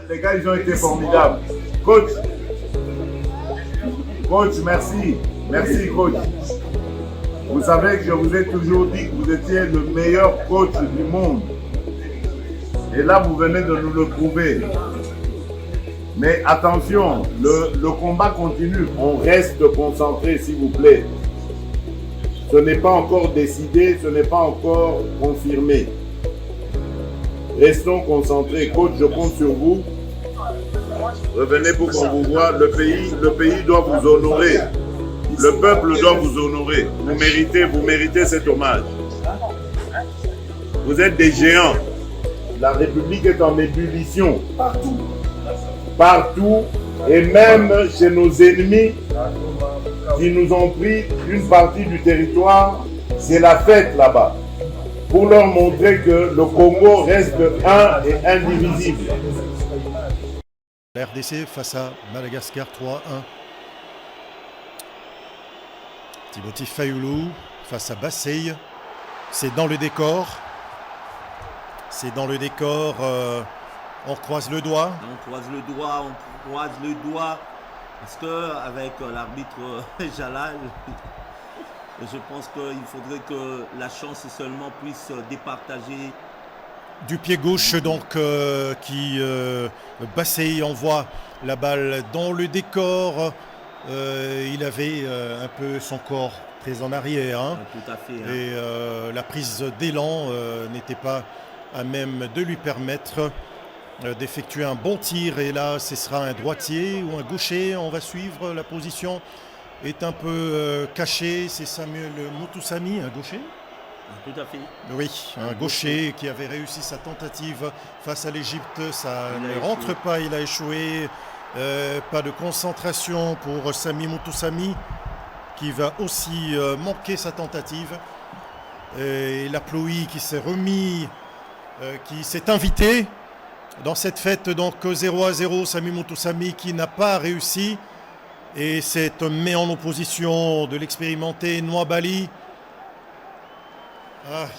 les gars, ils ont été formidables. Coach, merci. Merci, coach. Vous savez que je vous ai toujours dit que vous étiez le meilleur coach du monde. Et là, vous venez de nous le prouver. Mais attention, le combat continue. On reste concentré, s'il vous plaît. Ce n'est pas encore décidé, ce n'est pas encore confirmé. Restons concentrés. Coach, je compte sur vous. Revenez pour qu'on vous voit. Le pays doit vous honorer. Le peuple doit vous honorer. Vous méritez cet hommage. Vous êtes des géants. La République est en ébullition. Partout. Et même chez nos ennemis qui nous ont pris une partie du territoire, c'est la fête là-bas. Pour leur montrer que le Congo reste un et indivisible. La RDC face à Madagascar 3-1. Timothy Fayulu face à Bassey. C'est dans le décor. C'est dans le décor. On croise le doigt. On croise le doigt. Parce qu'avec l'arbitre Jalal, je pense qu'il faudrait que la chance seulement puisse départager. Du pied gauche, donc, Bassey envoie la balle dans le décor. Il avait un peu son corps très en arrière. Hein. Tout à fait. Hein. Et la prise d'élan n'était pas à même de lui permettre d'effectuer un bon tir. Et là, ce sera un droitier ou un gaucher. On va suivre. La position est un peu cachée. C'est Samuel Moutoussamy, un gaucher. Tout à fait. Oui, un gaucher qui avait réussi sa tentative face à l'Égypte. Ça ne rentre pas, il a échoué. Pas de concentration pour Sami Moutoussamy qui va aussi manquer sa tentative. Et la Ploie qui s'est remis, qui s'est invité dans cette fête, donc 0-0, Sami Moutoussamy qui n'a pas réussi. Et c'est mis en opposition de l'expérimenté Nwabali.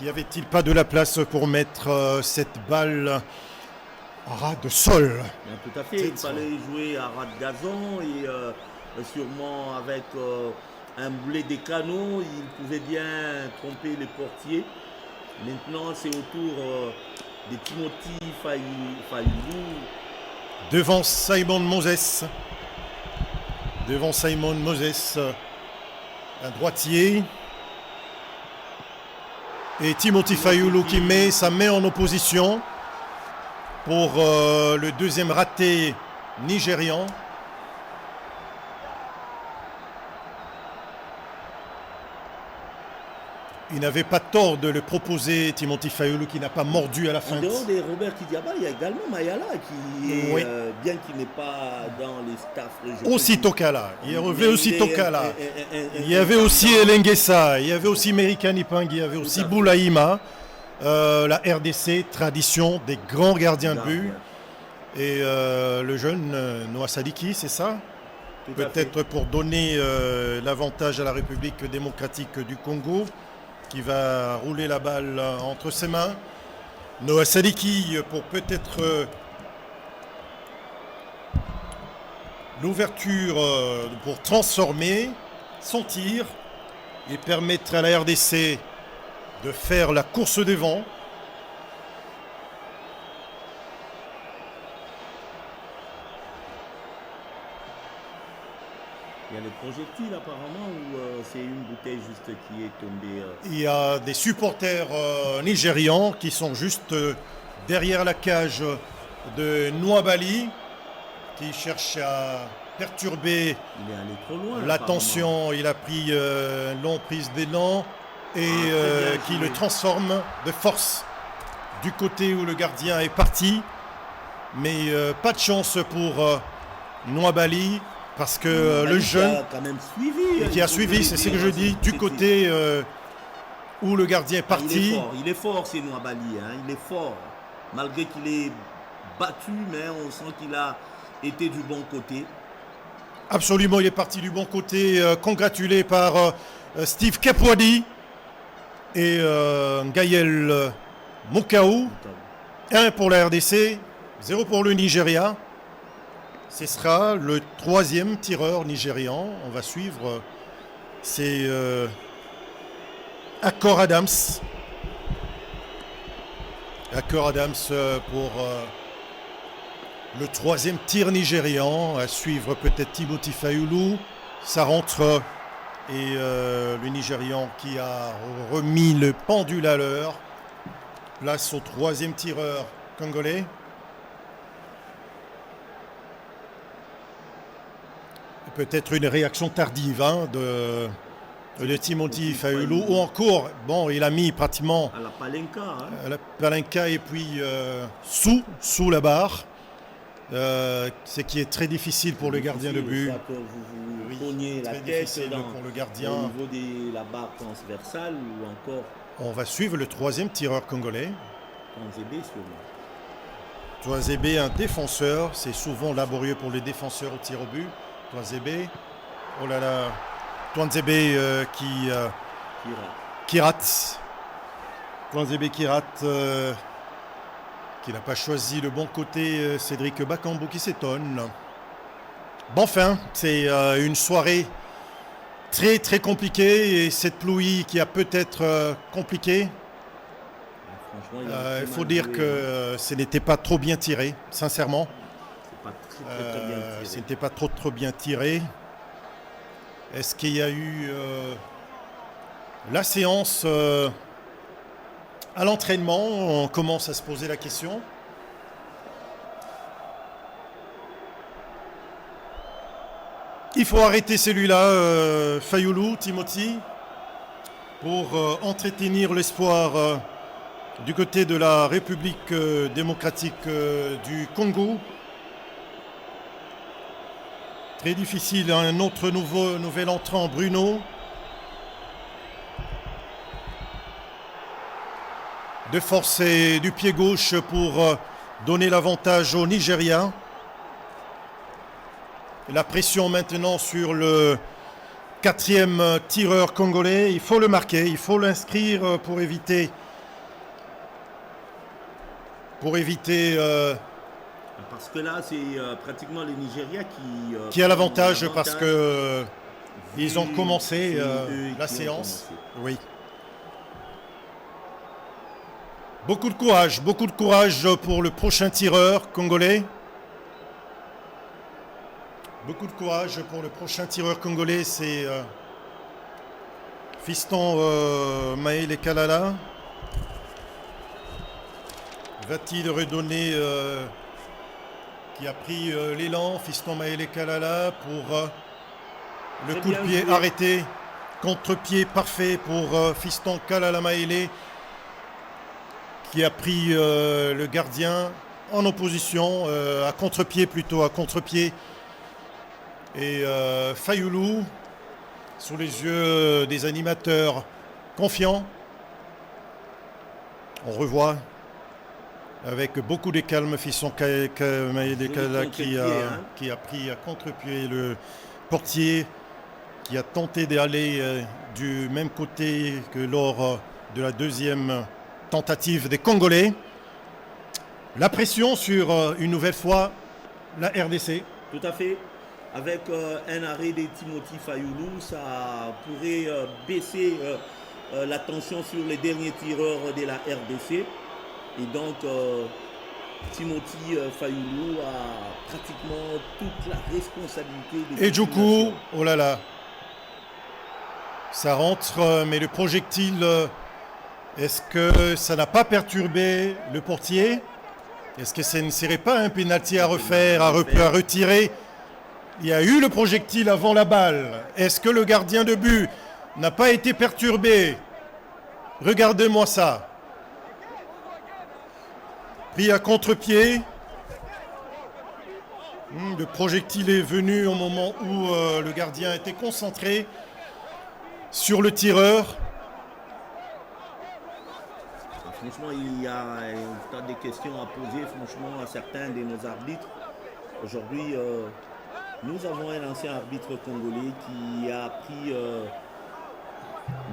Y avait-il pas de la place pour mettre cette balle à ras de sol? Tout à fait, il fallait jouer à ras de gazon et sûrement avec un boulet des canaux, il pouvait bien tromper les portiers. Maintenant, c'est au tour de Timothy Fayulu. Devant Simon Moses. Devant Simon Moses, un droitier. Et Timothy Fayulu qui met sa main en opposition pour le deuxième raté nigérian. Il n'avait pas tort de le proposer, Timothy Fayulu, qui n'a pas mordu à la fin. En dehors de Robert Kidiaba, il y a également Mayala qui, oui. Bien qu'il n'est pas dans les staffs régionaux. Aussi Tokala. Il y avait aussi Tokala. Il y avait aussi Elengesa. Il y avait aussi Merikani Pang. Il y avait aussi Boulaïma. La RDC, tradition des grands gardiens de but. Et le jeune Noah Sadiki, c'est ça? Peut-être pour donner l'avantage à la République démocratique du Congo, qui va rouler la balle entre ses mains. Noah Sadiki pour peut-être l'ouverture pour transformer son tir et permettre à la RDC de faire la course devant. Il y a des projectiles apparemment ou c'est une bouteille juste qui est tombée Il y a des supporters nigérians qui sont juste derrière la cage de Nwabali qui cherche à perturber l'attention. Il a pris une longue prise d'élan et qui le transforme de force du côté où le gardien est parti. Mais pas de chance pour Nwabali. Parce que le jeune qui a suivi, c'est ce que je dis, du côté où le gardien est parti. Il est fort, c'est Nwabali. Hein, il est fort. Malgré qu'il est battu, mais on sent qu'il a été du bon côté. Absolument, il est parti du bon côté. Congratulé par Steve Kepwadi et Gaël Mokaou. 1 pour la RDC, 0 pour le Nigeria. Ce sera le 3e tireur nigérian. On va suivre. C'est Akor Adams. Akor Adams pour le 3e tir nigérian. À suivre peut-être Timothy Fayulu. Ça rentre. Et le Nigérian qui a remis le pendule à l'heure. Place au 3e tireur congolais. Peut-être une réaction tardive de Timothy Fayulu. Ou encore, bon, il a mis pratiquement À la Palenka. à la Palenka et puis sous la barre. Ce qui est très difficile pour le gardien de but. Soit que vous Oui, cognez la très tête difficile pour le gardien. au niveau de la barre transversale ou encore On va suivre le 3e tireur congolais. Tanzébé sûrement. Touazébé, un défenseur. C'est souvent laborieux pour les défenseurs au tir au but. Touazébé. Oh là là. Touazébé qui rate. Touazébé qui rate. Qui n'a pas choisi le bon côté. Cédric Bakambu qui s'étonne. Bon, enfin, c'est une soirée très très compliquée. Et cette pluie qui a peut-être compliqué. Franchement, Il faut dire que ce n'était pas trop bien tiré, sincèrement. c'est pas très bien tiré. Ce n'était pas trop bien tiré. Est-ce qu'il y a eu la séance à l'entraînement? On commence à se poser la question. Il faut arrêter celui-là, Fayulu, Timothy, pour entretenir l'espoir du côté de la République démocratique du Congo. Très difficile, un autre nouvel entrant, Bruno. De forcer du pied gauche pour donner l'avantage au Nigeria. La pression maintenant sur le 4e tireur congolais. Il faut le marquer, il faut l'inscrire pour éviter Parce que là, c'est pratiquement les Nigeria qui a l'avantage ont parce que vu ils ont commencé c'est eux la qui ont séance. commencé. Oui. Beaucoup de courage pour le prochain tireur congolais. Beaucoup de courage pour le prochain tireur congolais, c'est Fiston Maël Kalala. Va-t-il redonner qui a pris l'élan, Fiston Maël Kalala pour le Très coup de bien pied joué. arrêté. Contre-pied parfait pour Fiston Kalala Maël qui a pris le gardien en opposition, à contre-pied plutôt, à contre-pied. Et Fayulu, sous les yeux des animateurs confiants, on revoit avec beaucoup de calme Fiston Maël qui a pris à contre-pied le portier, qui a tenté d'aller du même côté que lors de la 2e tentative des Congolais. La pression sur une nouvelle fois la RDC. Tout à fait. Avec un arrêt de Timothy Fayulu, ça pourrait baisser la tension sur les derniers tireurs de la RDC. Et donc, Timothy Fayulu a pratiquement toute la responsabilité. Et du coup, oh là là, ça rentre, mais le projectile, est-ce que ça n'a pas perturbé le portier? Est-ce que ce ne serait pas un pénalty à refaire, à retirer? Il y a eu le projectile avant la balle. Est-ce que le gardien de but n'a pas été perturbé? Regardez-moi ça. Pris à contre-pied. Le projectile est venu au moment où le gardien était concentré sur le tireur. Franchement, il y a un tas de questions à poser franchement à certains de nos arbitres. Aujourd'hui, nous avons un ancien arbitre congolais qui a pris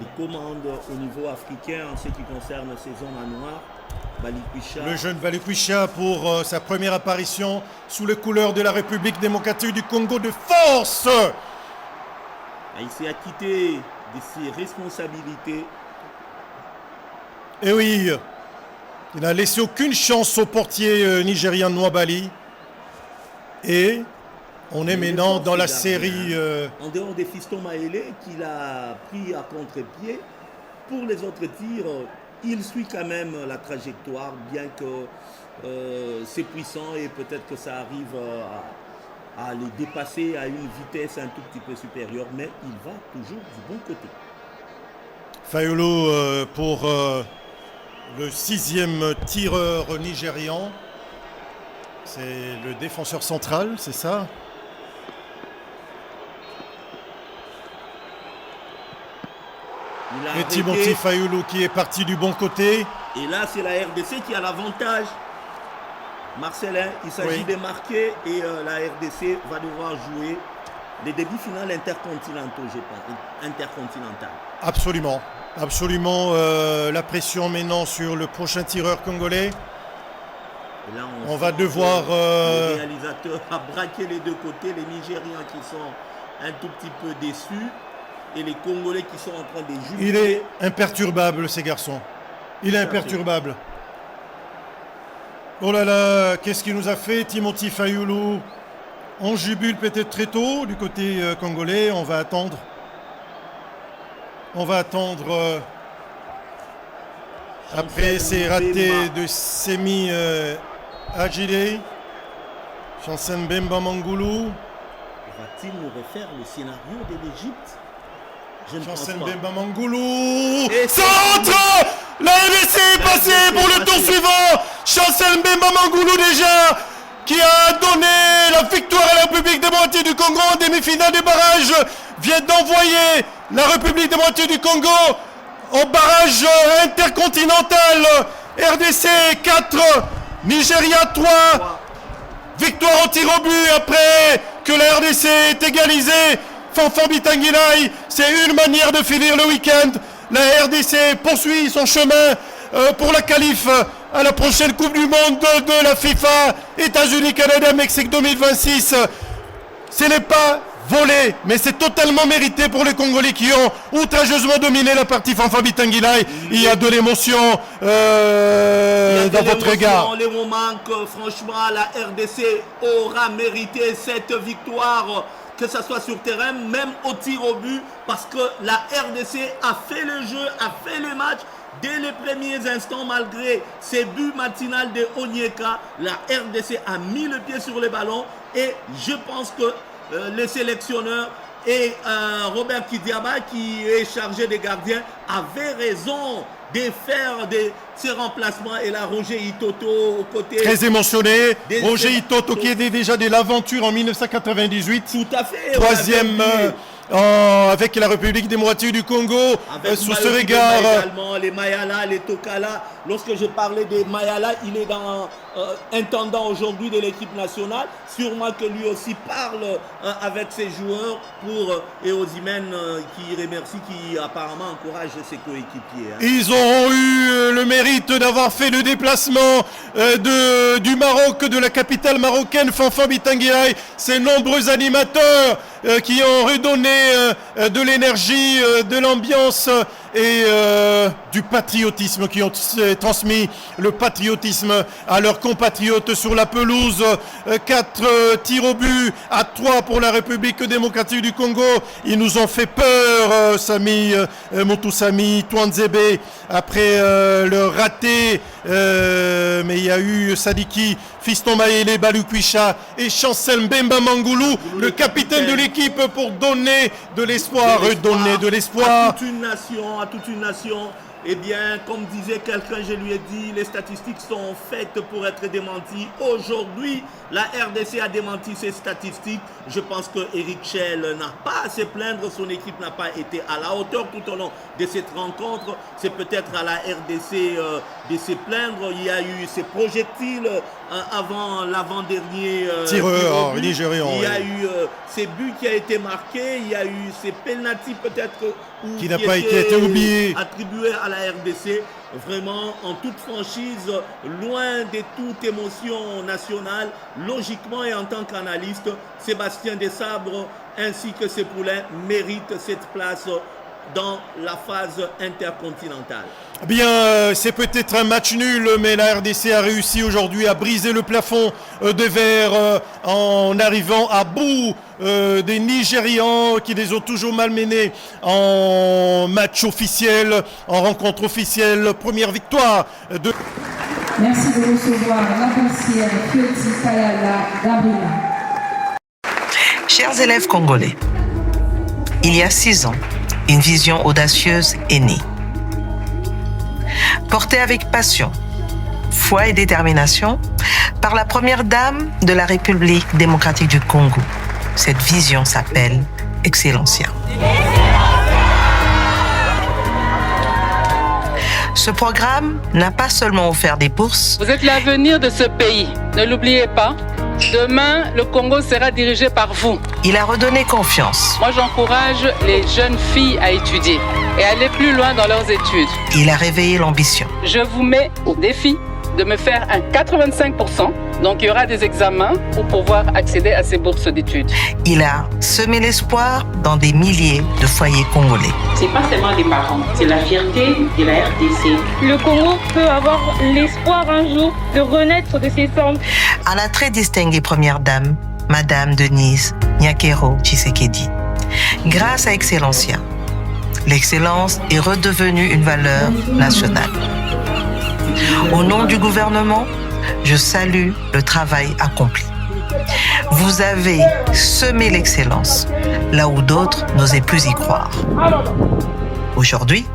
les commandes au niveau africain en ce qui concerne ces zones en noir. Balikwisha. Le jeune Balikwisha pour sa première apparition sous les couleurs de la République démocratique du Congo de force. Il s'est acquitté de ses responsabilités. Et oui, il n'a laissé aucune chance au portier nigérian Nwabali. Et on est maintenant dans la série... En dehors des Fiston Maélé qu'il a pris à contre-pied, pour les autres tirs, il suit quand même la trajectoire, bien que c'est puissant et peut-être que ça arrive à les dépasser à une vitesse un tout petit peu supérieure, mais il va toujours du bon côté. Fayulu pour le 6e tireur nigérian. C'est le défenseur central, c'est ça? Et Timothy Fayulu qui est parti du bon côté. Et là, c'est la RDC qui a l'avantage. Marcelin, il s'agit de marquer et la RDC va devoir jouer les demi-finales intercontinentaux, je pense. Intercontinentales. Absolument. Absolument. La pression maintenant sur le prochain tireur congolais. Et là, on va devoir... Le réalisateur a braqué les deux côtés. Les Nigérians qui sont un tout petit peu déçus. Et les Congolais qui sont en train de juger. Il est imperturbable, ces garçons. Il est imperturbable. Oh là là, qu'est-ce qu'il nous a fait, Timothy Fayulu? On jubile peut-être très tôt du côté congolais. On va attendre. On va attendre. Après ces ratés de Semi Agile. Chancen Bemba Mangoulou. Va-t-il nous refaire le scénario de l'Égypte? Chancen Bemba Mangoulou. Centre. La RDC est passée pour le tour suivant. Chancen Bemba Mangoulou déjà, qui a donné la victoire à la République démocratique du Congo en demi-finale du barrage, vient d'envoyer la République démocratique du Congo au barrage intercontinental. RDC 4, Nigeria 3. Victoire au tir au but après que la RDC est égalisée. Fanfan Bitangilai, c'est une manière de finir le week-end. La RDC poursuit son chemin pour la qualif à la prochaine Coupe du Monde de la FIFA, États-Unis, Canada, Mexique 2026. Ce n'est pas volé, mais c'est totalement mérité pour les Congolais qui ont outrageusement dominé la partie Fanfan Bitangilai. Il y a de l'émotion dans votre regard. Les moments que franchement la RDC aura mérité cette victoire, que ce soit sur terrain, même au tir au but, parce que la RDC a fait le jeu, a fait le match. Dès les premiers instants, malgré ces buts matinales de Onyeka, la RDC a mis le pied sur le ballon et je pense que le sélectionneur et Robert Kidiaba, qui est chargé des gardiens, avait raison de faire ces remplacements. Et là, Roger Itoto au côté... Très émotionné. Roger Itoto qui était déjà de l'aventure en 1998. Tout à fait. Troisième avec la République démocratique du Congo. Sous ce regard... Également, les Mayala, les Tokala. Lorsque je parlais des Mayala, il est dans intendant aujourd'hui de l'équipe nationale. Sûrement que lui aussi parle avec ses joueurs pour et Osimhen qui remercie, qui apparemment encourage ses coéquipiers. Ils ont eu le mérite d'avoir fait le déplacement du Maroc, de la capitale marocaine, Fanfan Bitangilai. Ces nombreux animateurs qui ont redonné de l'énergie, de l'ambiance et du patriotisme, qui ont transmis le patriotisme à leurs compatriotes sur la pelouse. 4 tirs au but à 3 pour la République démocratique du Congo. Ils nous ont fait peur, Sami Moutoussami, Touanzebe, après le raté. Mais il y a eu Sadiki, Fiston Maélé, Balikwisha et Chancel Bemba Mangoulou, le capitaine de l'équipe, pour donner de l'espoir, redonner de l'espoir. À toute une nation. Eh bien, comme disait quelqu'un, je lui ai dit, les statistiques sont faites pour être démenties. Aujourd'hui, la RDC a démenti ces statistiques. Je pense que Eric Chell n'a pas à se plaindre. Son équipe n'a pas été à la hauteur tout au long de cette rencontre. C'est peut-être à la RDC de se plaindre. Il y a eu ces projectiles avant l'avant-dernier tireur but. nigérian. Il y a eu ces buts qui a été marqué, il y a eu ces pénaltys peut-être qui n'a pas été oublié, attribués à la RDC. Vraiment, en toute franchise, loin de toute émotion nationale, logiquement et en tant qu'analyste, Sébastien Desabre ainsi que ses poulains méritent cette place dans la phase intercontinentale. Bien, c'est peut-être un match nul, mais la RDC a réussi aujourd'hui à briser le plafond de verre en arrivant à bout des Nigérians qui les ont toujours malmenés en match officiel, en rencontre officielle. Première victoire de... Merci de recevoir la conseillère Fioti Kayala Gabriela. Chers élèves congolais, il y a 6 ans, une vision audacieuse est née. Portée avec passion, foi et détermination par la première dame de la République démocratique du Congo. Cette vision s'appelle Excellencia. Ce programme n'a pas seulement offert des bourses. Vous êtes l'avenir de ce pays, ne l'oubliez pas. Demain, le Congo sera dirigé par vous. Il a redonné confiance. Moi, j'encourage les jeunes filles à étudier et à aller plus loin dans leurs études. Il a réveillé l'ambition. Je vous mets au défi de me faire un 85%. Donc, il y aura des examens pour pouvoir accéder à ces bourses d'études. Il a semé l'espoir dans des milliers de foyers congolais. C'est pas seulement des parents, c'est la fierté de la RDC. Le Congo peut avoir l'espoir un jour de renaître de ses cendres. À la très distinguée première dame, Madame Denise Nyakero Tshisekedi. Grâce à Excellencia, l'excellence est redevenue une valeur nationale. Au nom du gouvernement, je salue le travail accompli. Vous avez semé l'excellence, là où d'autres n'osaient plus y croire. Aujourd'hui,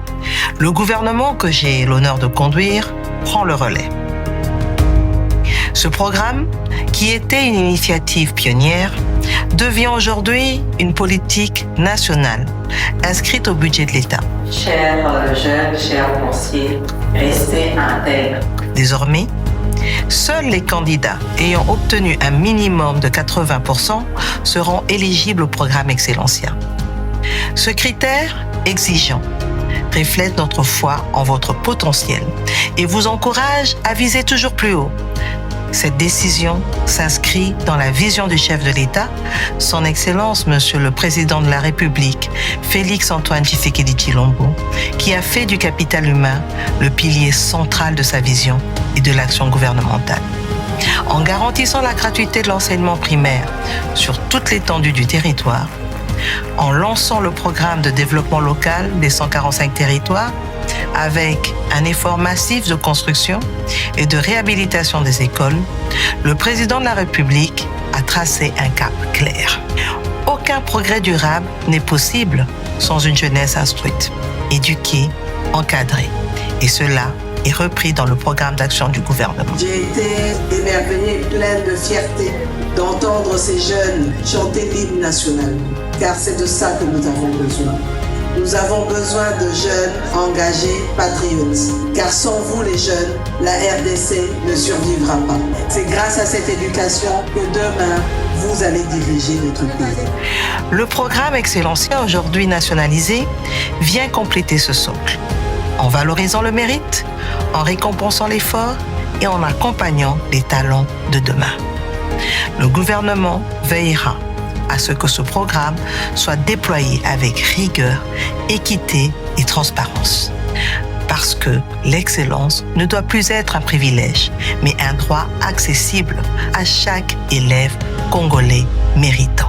le gouvernement que j'ai l'honneur de conduire prend le relais. Ce programme, qui était une initiative pionnière, devient aujourd'hui une politique nationale inscrite au budget de l'État. Chers jeunes, chers conseillers, restez intègres. Désormais, seuls les candidats ayant obtenu un minimum de 80% seront éligibles au programme Excellencia. Ce critère exigeant reflète notre foi en votre potentiel et vous encourage à viser toujours plus haut. Cette décision s'inscrit dans la vision du chef de l'État, son Excellence Monsieur le Président de la République, Félix-Antoine Tshisekedi Tshilombo, qui a fait du capital humain le pilier central de sa vision et de l'action gouvernementale. En garantissant la gratuité de l'enseignement primaire sur toute l'étendue du territoire, en lançant le programme de développement local des 145 territoires, avec un effort massif de construction et de réhabilitation des écoles, le président de la République a tracé un cap clair. Aucun progrès durable n'est possible sans une jeunesse instruite, éduquée, encadrée. Et cela est repris dans le programme d'action du gouvernement. J'ai été émerveillée et pleine de fierté d'entendre ces jeunes chanter l'hymne national, car c'est de ça que nous avons besoin. Nous avons besoin de jeunes engagés, patriotes, car sans vous les jeunes, la RDC ne survivra pas. C'est grâce à cette éducation que demain, vous allez diriger notre pays. Le programme Excellencia, aujourd'hui nationalisé, vient compléter ce socle, en valorisant le mérite, en récompensant l'effort et en accompagnant les talents de demain. Le gouvernement veillera à ce que ce programme soit déployé avec rigueur, équité et transparence. Parce que l'excellence ne doit plus être un privilège, mais un droit accessible à chaque élève congolais méritant.